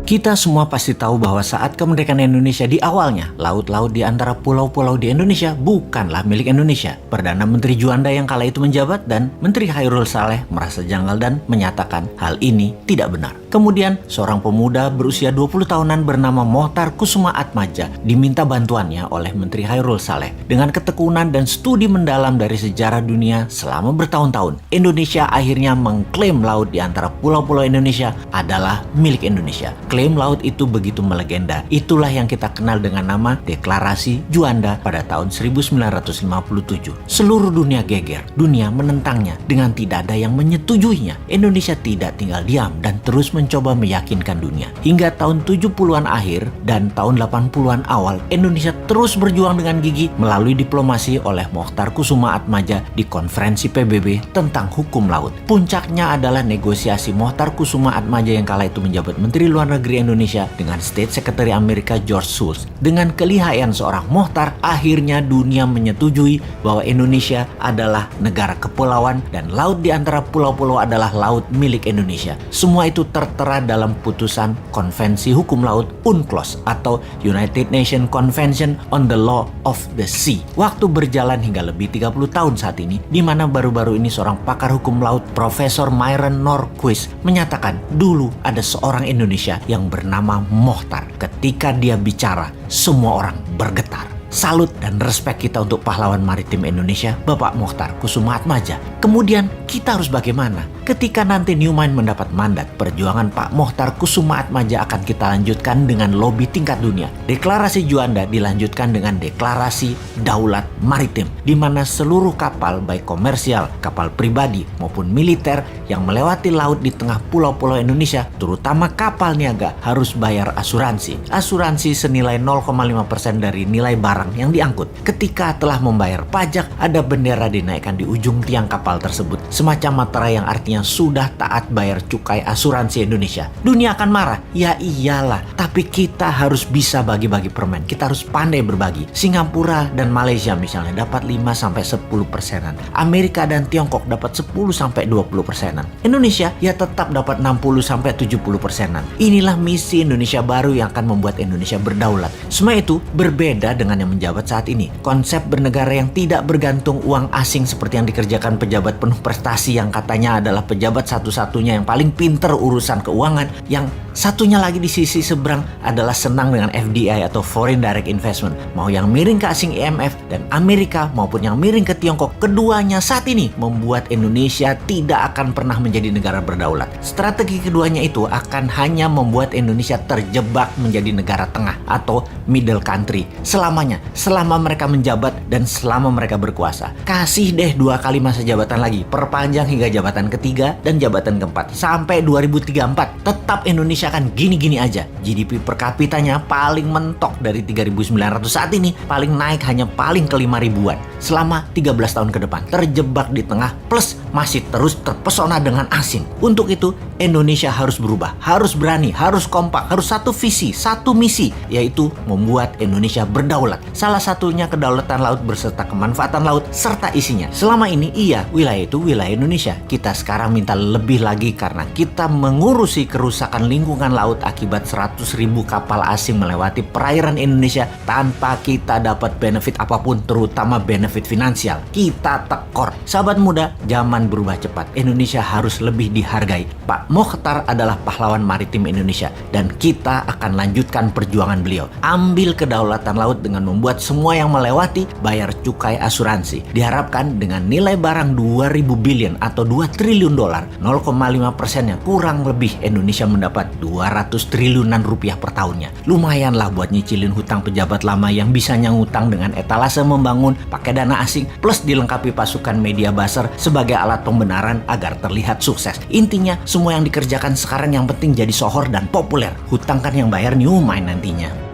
Kita semua pasti tahu bahwa saat kemerdekaan Indonesia di awalnya, laut-laut di antara pulau-pulau di Indonesia bukanlah milik Indonesia. Perdana Menteri Juanda yang kala itu menjabat dan Menteri Chairul Saleh merasa janggal dan menyatakan hal ini tidak benar. Kemudian, seorang pemuda berusia 20 tahunan bernama Mohtar Kusumaatmadja diminta bantuannya oleh Menteri Chairul Saleh. Dengan ketekunan dan studi mendalam dari sejarah dunia selama bertahun-tahun, Indonesia akhirnya mengklaim laut di antara pulau-pulau Indonesia adalah milik Indonesia. Klaim laut itu begitu melegenda. Itulah yang kita kenal dengan nama Deklarasi Juanda pada tahun 1957. Seluruh dunia geger, dunia menentangnya dengan tidak ada yang menyetujuinya. Indonesia tidak tinggal diam dan terus mencoba meyakinkan dunia. Hingga tahun 70-an akhir dan tahun 80-an awal, Indonesia terus berjuang dengan gigih melalui diplomasi oleh Mohtar Kusumaatmadja di konferensi PBB tentang hukum laut. Puncaknya adalah negosiasi Mohtar Kusumaatmadja yang kala itu menjabat Menteri Luar Negeri Indonesia dengan State Secretary Amerika George Shultz. Dengan kelihayan seorang Mohtar, akhirnya dunia menyetujui bahwa Indonesia adalah negara kepulauan dan laut di antara pulau-pulau adalah laut milik Indonesia. Semua itu tertera dalam putusan Konvensi Hukum Laut UNCLOS atau United Nations Convention on the Law of the Sea. Waktu berjalan hingga lebih 30 tahun saat ini, di mana baru-baru ini seorang pakar hukum laut Profesor Myron Norquist menyatakan dulu ada seorang Indonesia yang bernama Mohtar. Ketika dia bicara, semua orang bergetar. Salut dan respek kita untuk pahlawan maritim Indonesia, Bapak Mohtar Kusumaatmadja. Kemudian kita harus bagaimana? Ketika nanti Newmind mendapat mandat, perjuangan Pak Mohtar Kusumaatmadja akan kita lanjutkan dengan lobi tingkat dunia. Deklarasi Juanda dilanjutkan dengan Deklarasi Daulat Maritim, di mana seluruh kapal baik komersial, kapal pribadi maupun militer yang melewati laut di tengah pulau-pulau Indonesia, terutama kapal niaga, harus bayar asuransi. Asuransi senilai 0,5% dari nilai barang yang diangkut. Ketika telah membayar pajak, ada bendera dinaikkan di ujung tiang kapal tersebut, semacam materai yang artinya sudah taat bayar cukai asuransi Indonesia. Dunia akan marah, ya iyalah, tapi kita harus bisa bagi-bagi permen. Kita harus pandai berbagi. Singapura dan Malaysia misalnya dapat 5-10%. Amerika dan Tiongkok dapat 10-20%. Indonesia ya tetap dapat 60-70%. Inilah misi Indonesia baru yang akan membuat Indonesia berdaulat. Semua itu berbeda dengan yang menjabat saat ini. Konsep bernegara yang tidak bergantung uang asing seperti yang dikerjakan pejabat penuh prestasi yang katanya adalah pejabat satu-satunya yang paling pinter urusan keuangan, yang satunya lagi di sisi seberang adalah senang dengan FDI atau Foreign Direct Investment. Mau yang miring ke asing IMF dan Amerika maupun yang miring ke Tiongkok, keduanya saat ini membuat Indonesia tidak akan pernah menjadi negara berdaulat. Strategi keduanya itu akan hanya membuat Indonesia terjebak menjadi negara tengah atau middle country selamanya, selama mereka menjabat dan selama mereka berkuasa. Kasih deh 2 kali masa jabatan lagi, perpanjang hingga jabatan ketiga dan jabatan keempat sampai 2034. Tetap Indonesia akan gini-gini aja. GDP per kapitanya paling mentok dari 3.900 saat ini, paling naik hanya paling ke 5.000-an selama 13 tahun ke depan. Terjebak di tengah plus masih terus terpesona dengan asing. Untuk itu Indonesia harus berubah, harus berani, harus kompak, harus satu visi, satu misi, yaitu membuat Indonesia berdaulat. Salah satunya kedaulatan laut berserta kemanfaatan laut serta isinya. Selama ini iya, wilayah itu wilayah Indonesia. Kita sekarang minta lebih lagi karena kita mengurusi kerusakan lingkungan laut akibat 100.000 kapal asing melewati perairan Indonesia tanpa kita dapat benefit apapun, terutama benefit finansial. Kita tekor. Sahabat muda, zaman berubah cepat. Indonesia harus lebih dihargai. Pak Mohtar adalah pahlawan maritim Indonesia dan kita akan lanjutkan perjuangan beliau. Ambil kedaulatan laut dengan membuat semua yang melewati bayar cukai asuransi. Diharapkan dengan nilai barang 2.000 billion atau 2 triliun dolar, 0,5%-nya kurang lebih Indonesia mendapat 200 triliunan rupiah per tahunnya. Lumayanlah buat nyicilin hutang pejabat lama yang bisanya ngutang dengan etalase membangun pakai dana asing plus dilengkapi pasukan media buzzer sebagai alat pembenaran agar terlihat sukses. Intinya semua yang dikerjakan sekarang yang penting jadi sohor dan populer. Hutang kan yang bayar Newmind nantinya.